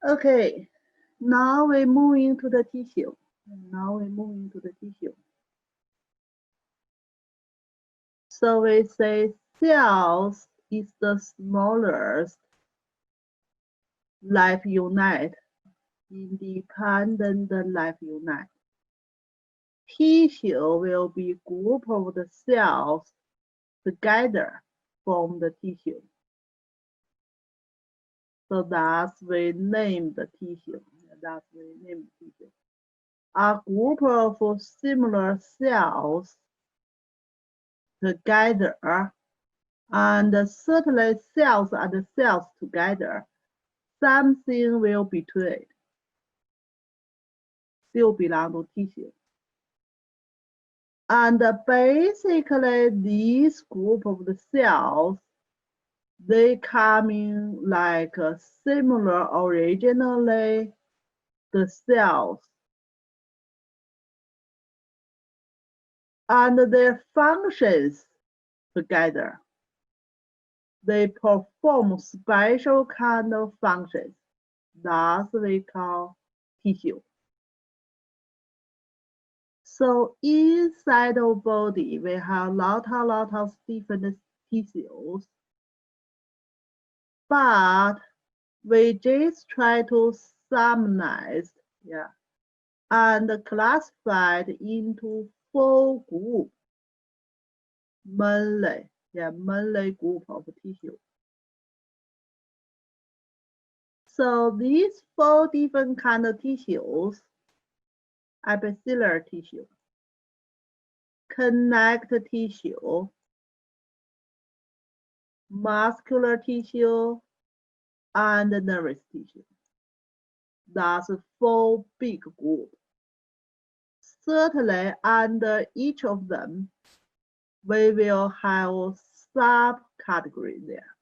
Okay, now we move into the tissue. So we say cells is the smallest life unit, independent life unit. Tissue will be group of the cells together form the tissue. So that's we name the tissue. A group of similar cells together, and certainly cells are the cells together. Something will between. Still belong to tissue. And basically, this group of the cells, they come in like similar originally the cells. And their functions together. They perform special kind of functions. That's we call tissue. So inside the body, we have lot of different tissues. But we just try to summarize, and classify it into 4 groups. Mainly group of tissue. So these 4 different kind of tissues: epithelial tissue, connective tissue, muscular tissue, and nervous tissue. That's 4 big groups. Certainly, under each of them, we will have subcategories there,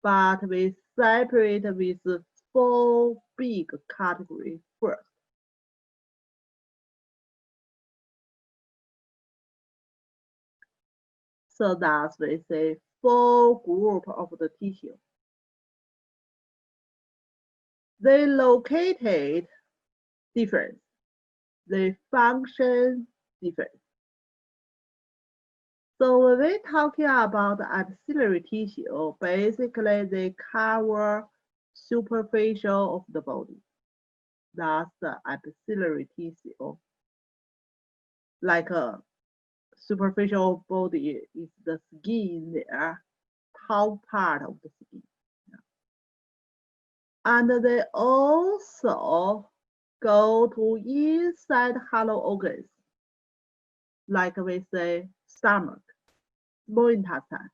but we separate with 4 big categories first. So that's we say 4 groups of the tissue. They located different. They function different. So when we're talking about the epithelial tissue, basically they cover superficial of the body. That's the epithelial tissue. Like a superficial body is the skin there, top part of the skin. And they also go to inside hollow organs, like we say stomach, small intestine,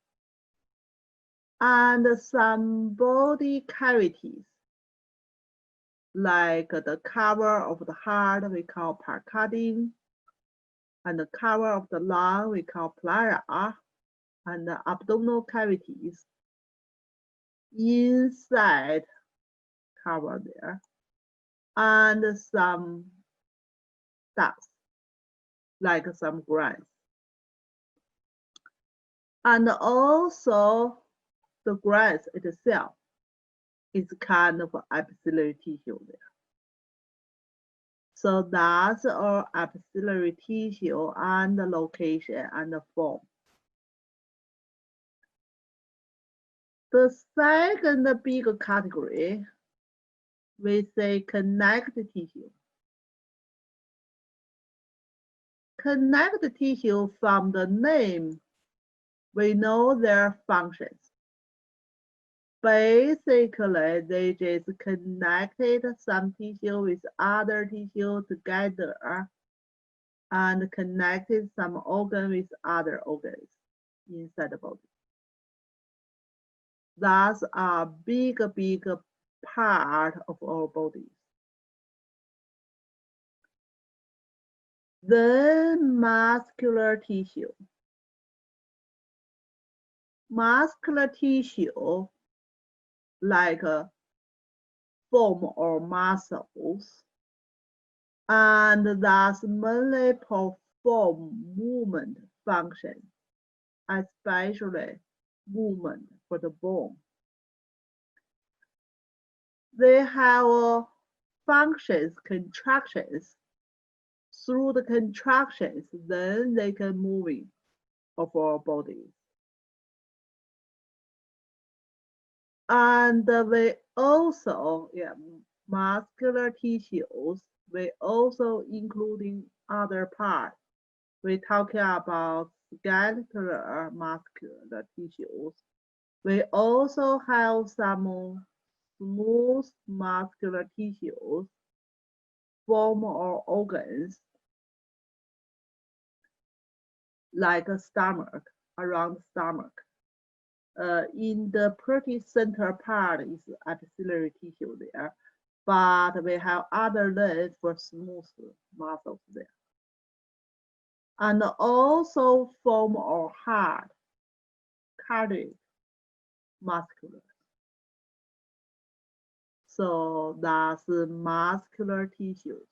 and some body cavities, like the cover of the heart we call pericardium, and the cover of the lung we call pleura, and the abdominal cavities inside cover there, and some ducts, like some glands. And also the glands itself is kind of epithelial tissue there. So that's our epithelial tissue and the location and the form. The second big category, we say connective tissue. Connective tissue, from the name, we know their functions. Basically, they just connected some tissue with other tissue together and connected some organ with other organs inside the body. That's a big part of our bodies. Then muscular tissue. Muscular tissue, like bone or muscles, and thus mainly perform movement function, especially movement for the bone. they have functions, contractions. Through the contractions, then they can moving of our bodies. And we also, muscular tissues, we also including other parts. We talking about skeletal muscular tissues. We also have some smooth muscular tissues form our organs like a stomach, around the stomach. In the pretty center part is epithelial tissue there, but we have other lines for smooth muscles there. And also form our heart, cardiac, muscular. So that's muscular tissues,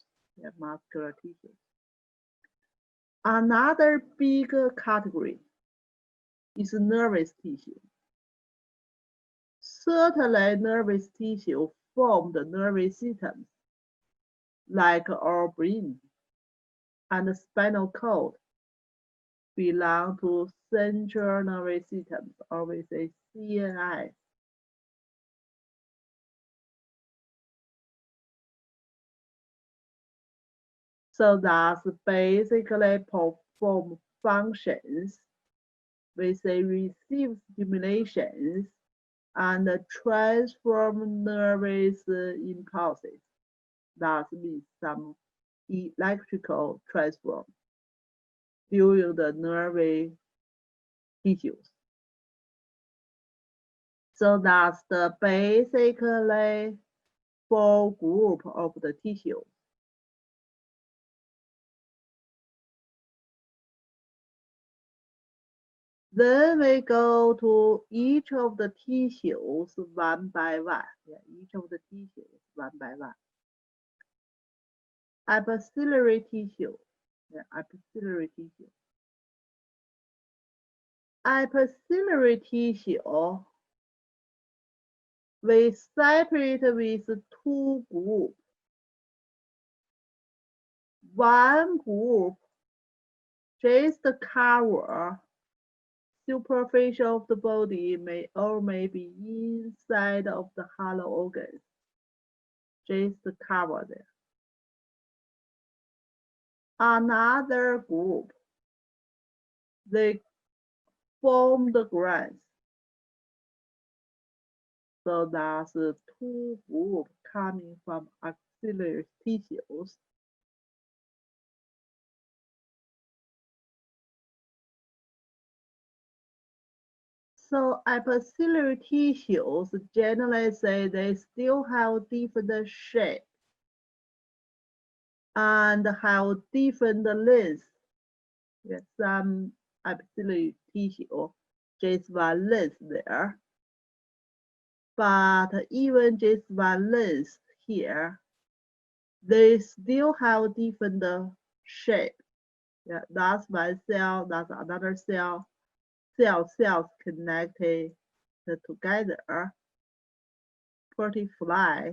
muscular tissues. Another big category is nervous tissue. Certainly, nervous tissue form the nervous systems, like our brain and the spinal cord, belong to central nervous systems, or we say CNS. So that's basically perform functions. We say receive stimulations and transform nervous impulses. That means some electrical transform during the nerve tissues. So that's the basically four group of the tissue. Then we go to each of the tissues one by one. Each of the tissues one by one. Epithelial tissue. Epithelial tissue. Epithelial tissue, we separate with two groups. One group just cover superficial of the body, may be inside of the hollow organs. Just cover there. Another group, they form the glands. So that's two groups coming from axillary tissues. So epithelial tissues generally say they still have different shape and have different lengths. Some epithelial tissue just one length there, but even just one length here, they still have different shape. That's one cell, that's another cell. Cells connected together, pretty flat,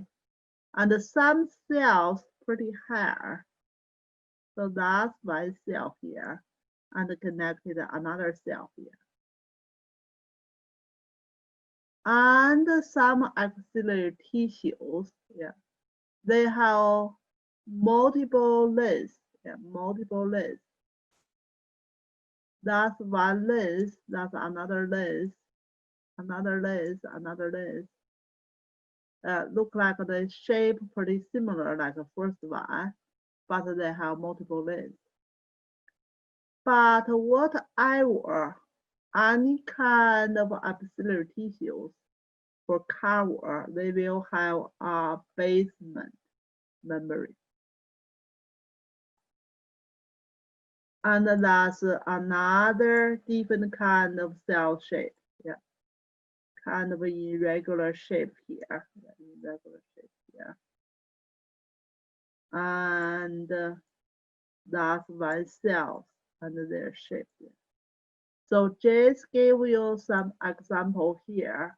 and some cells pretty high. So that's one cell here, and connected another cell here. And some axillary tissues, they have multiple lengths, multiple lengths. That's one length, that's another length, another length, another length. Look like the shape pretty similar like the first one, but they have multiple lengths. But whatever, any kind of epithelial tissues for cover, they will have a basement membrane. And that's another different kind of cell shape. Kind of irregular shape here. Irregular shape here. And that's one cell and their shape there. So just give you some example here.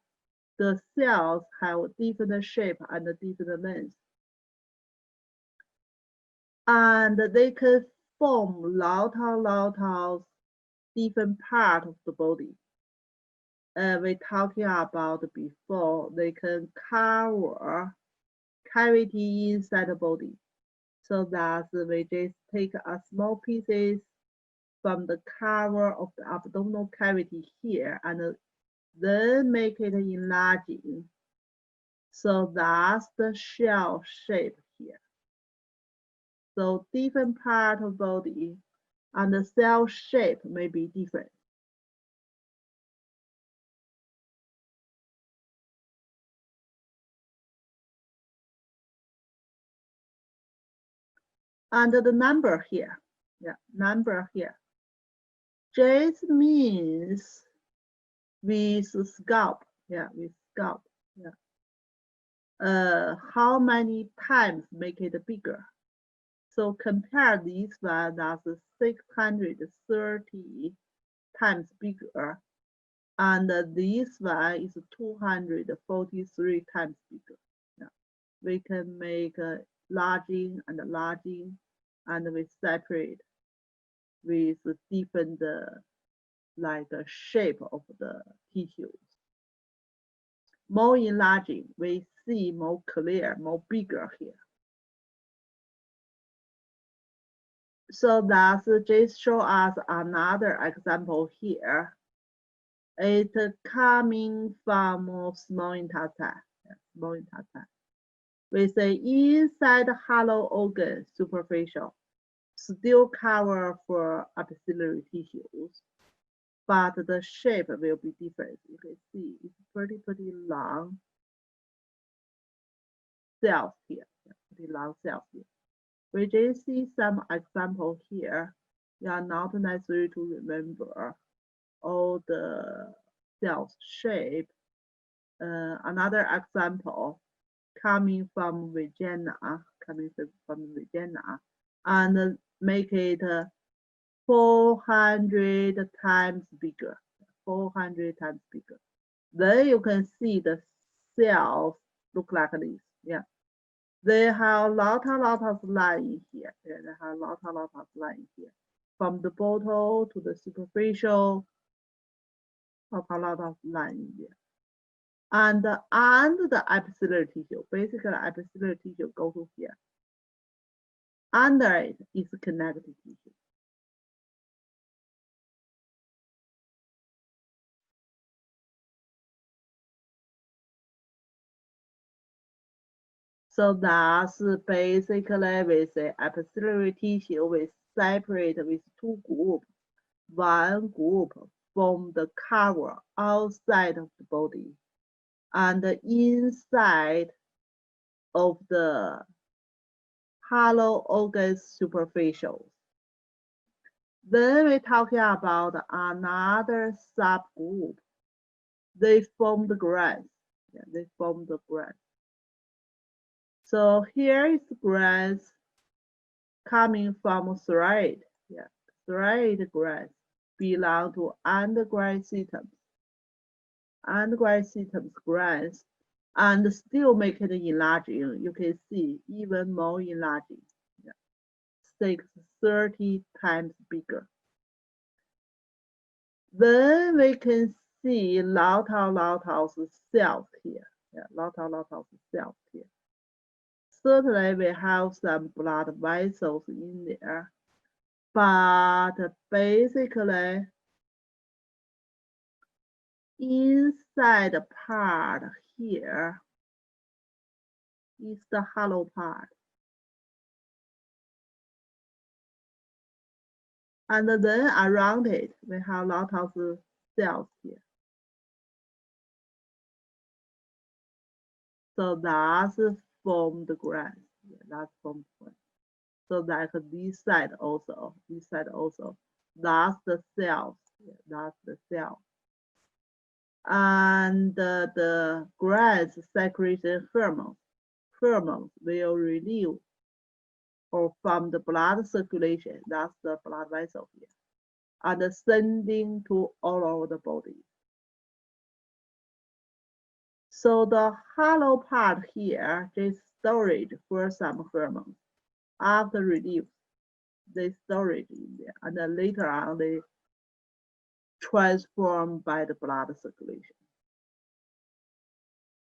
the cells have different shape and different length. And they can form lot of different part of the body. We talking about before, they can cover cavity inside the body. So that we just take a small pieces from the cover of the abdominal cavity here and then make it enlarging. So that's the shell shape here. So different part of body and the cell shape may be different. And the number here, number here, just means with scalp, with scalp, how many times make it bigger. So compare this one, that's 630 times bigger, and this one is 243 times bigger. We can make larging, and we separate with different like shape of the tissues. More enlarging, we see more clear, more bigger here. So that's just show us another example here. It's coming from small intestine, We say inside hollow organ, superficial, still cover for epithelial tissues, but the shape will be different. You can see it's pretty long cells here, pretty long cells here. We just see some example here. You are not necessary to remember all the cells shape. Another example coming from vagina, and make it 400 times bigger, 400 times bigger. Then you can see the cells look like this, They have lot of line here. They have lot of line here. From the bottom to the superficial, have a lot of line here. And the epithelial tissue, basically epithelial tissue go to here. Under it is connective tissue. So that's basically we say epithelial tissue we separate with two groups. One group form the cover outside of the body, and the inside of the hollow organ superficial. Then we're talking about another subgroup. They form the grass. They form the grass. So here is grass coming from thread. Thread grass belong to undergrass systems. Undergrass systems grass, and still make it enlarging. You can see even more enlarging. 630 times bigger. Then we can see lot of cells here. Lot of cells here. Certainly we have some blood vessels in there, but basically inside part here is the hollow part. And then around it, we have a lot of cells here. So that's from the grass. That's from the grass. So like this side also, that's the cells. That's the cell. And the grass secretion hormones. Hormones will relieve or from the blood circulation, that's the blood vessel here, and sending to all over the body. So the hollow part here is storage for some hormones. After release, they storage in there, and then later on they transform by the blood circulation.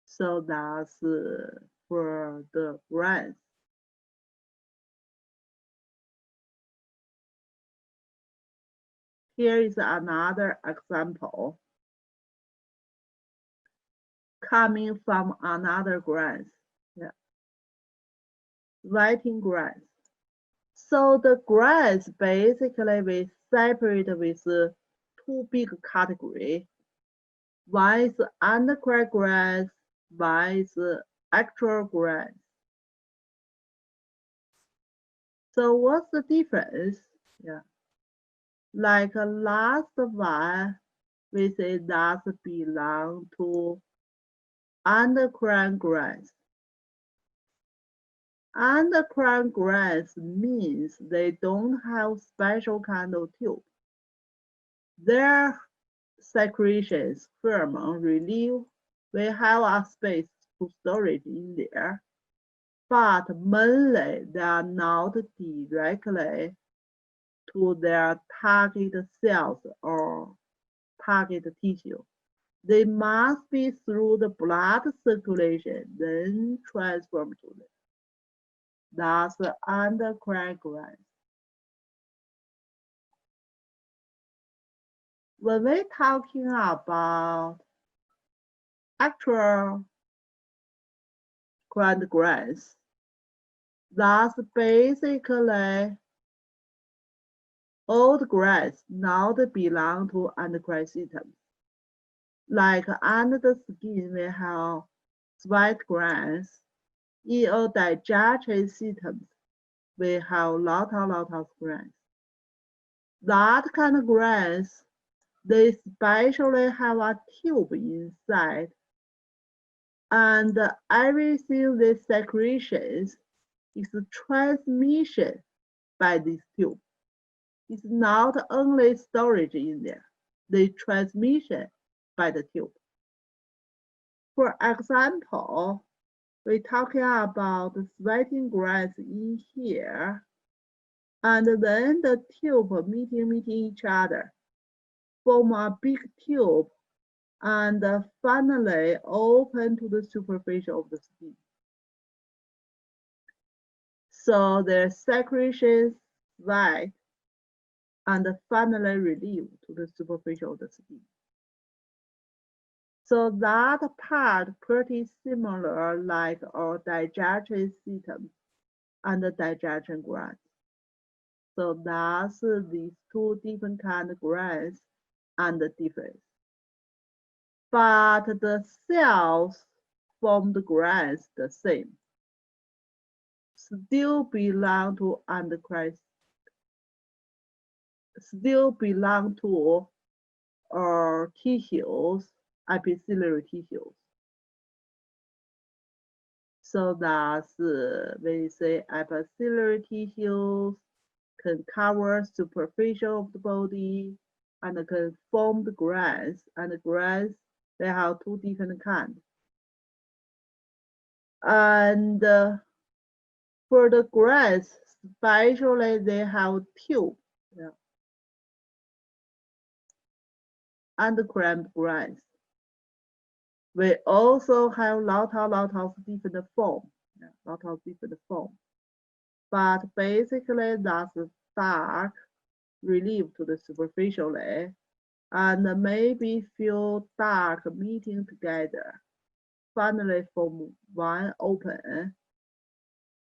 So that's for the glands. Here is another example coming from another gland. Yeah. Writing glands. So the glands basically we separate with two big categories. One is endocrine glands, one is actual glands. So what's the difference? Yeah. Like last one, we say that belong to endocrine glands. Endocrine glands means they don't have special kind of tube. Their secretions, hormone relief, we have a space to storage in there, but mainly they are not directly to their target cells or target tissue. They must be through the blood circulation, then transformed to them. That's the endocrine glands. When we're talking about actual glands, that's basically all the glands not belong to endocrine system. Like under the skin, we have sweat glands. In all digestive systems, we have lot of glands. That kind of glands, they especially have a tube inside, and everything they secretions is transmission by this tube. It's not only storage in there, the transmission by the tube. For example, we're talking about the sweating glands in here, and then the tube meeting each other, form a big tube, and finally open to the superficial of the skin. So the secretions sweat and finally relieve to the superficial of the skin. So that part pretty similar like our digestive system and the digestion glands. So that's these two different kind of glands and the difference. But the cells from the glands the same. Still belong to endocrine, still belong to our tissues, epithelial tissues. So that's we say epithelial tissues can cover superficial of the body and can form the glands, and the glands they have two different kinds. And for the glands, especially they have tube, yeah, endocrine glands. We also have lot of different form, yeah, lot of different form. But basically that's dark relief to the superficially, and maybe few dark meeting together, finally form one open,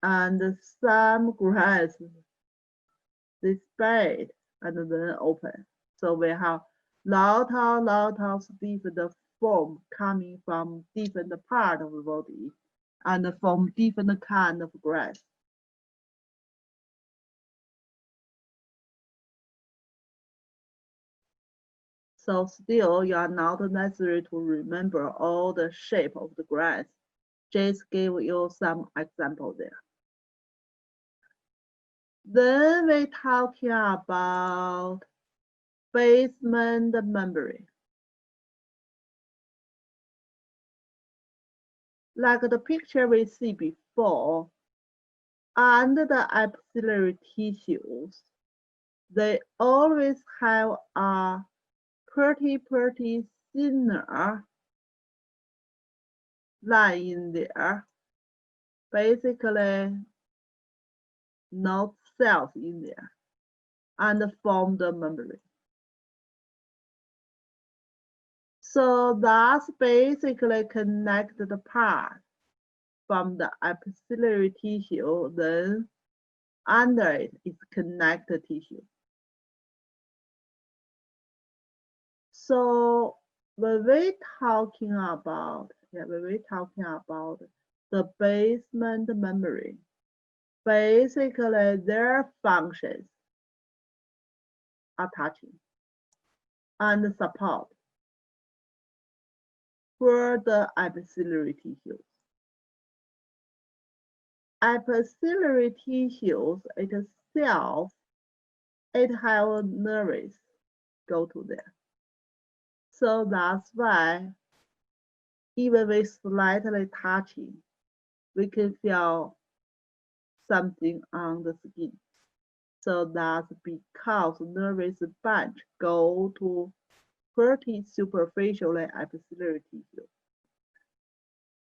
and some glands they spread and then open. So we have lot of different form coming from different part of the body and from different kind of glands. So still, you are not necessary to remember all the shape of the glands. Just give you some example there. Then we talking about basement membrane. like the picture we see before, under the epithelial tissues, they always have a pretty thinner line in there. Basically, no cells in there, and form the membrane. So that's basically connect the part from the epithelial tissue, then under it is connective tissue. So when we're talking about the basement membrane, basically their functions are touching and support for the epithelial tissues. Epithelial tissues itself, it have nerves go to there. So that's why even with slightly touching, we can feel something on the skin. So that's because nervous bunch go to pretty superficially epithelial tissue.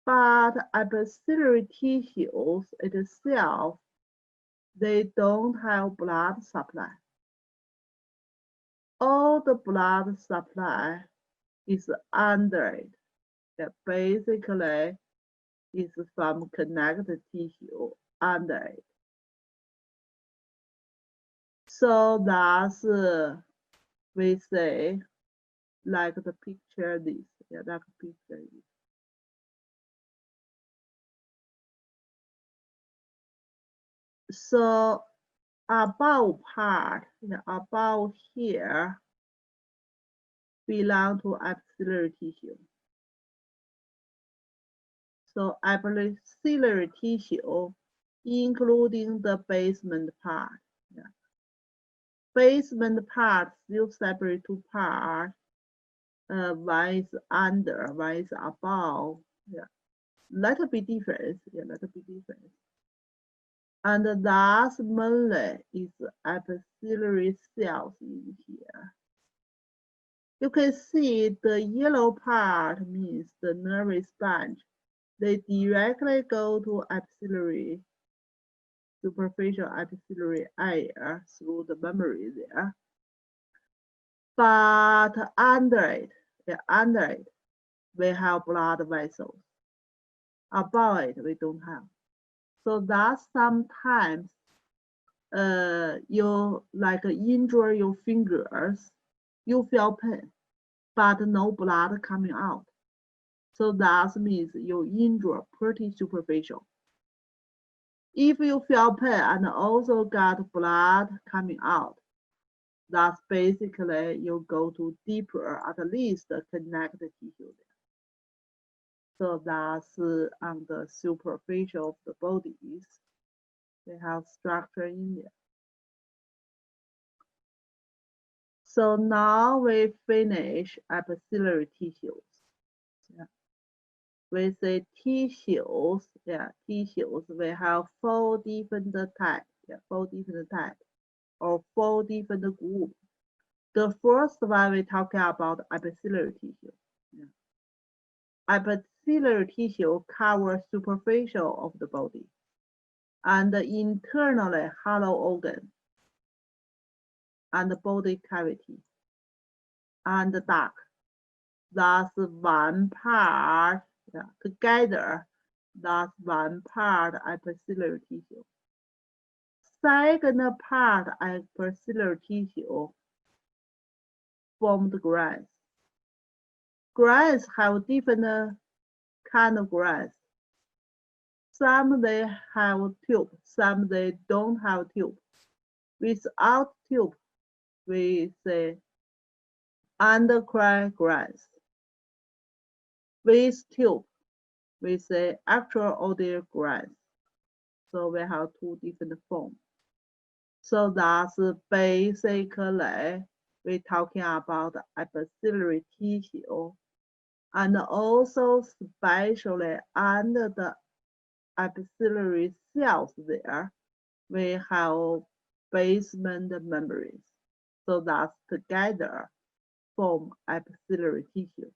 But epithelial tissues itself, they don't have blood supply. All the blood supply is under it. That basically is from connective tissue under it. So that's we say like the picture this, like picture this. So above part, above here belong to epithelial tissue. So epithelial tissue, including the basement part. Basement part still separate two parts. One is under, one is above. Little bit difference. Little bit difference. And that's mainly is epithelial cells in here. You can see the yellow part means the nervous sponge. They directly go to epithelial, superficial epithelial area through the memory there. But under it, we have blood vessels. Above it, we don't have. So that sometimes you like injure your fingers, you feel pain, but no blood coming out. So that means you injure pretty superficial. If you feel pain and also got blood coming out, that's basically you go to deeper, at least connective tissue there. So that's on the superficial of the bodies. They have structure in there. So now we finish epithelial tissues. We say tissues, tissues, we have 4 different types, 4 different types, or 4 different groups. The first one we talking about epithelial tissue. Epithelial tissue covers superficial of the body and internally hollow organ and body cavity and duct. That's one part. Together, that's one part epithelial tissue. Second part epithelial tissue formed glands. Glands have different kind of glands. Some they have tube, some they don't have tube. Without tube, we say endocrine glands. With tube, we say extraordinary glands. So we have 2 different forms. So that's basically we're talking about epithelial tissue and also especially under the epithelial cells there, we have basement membranes, so that together form epithelial tissue.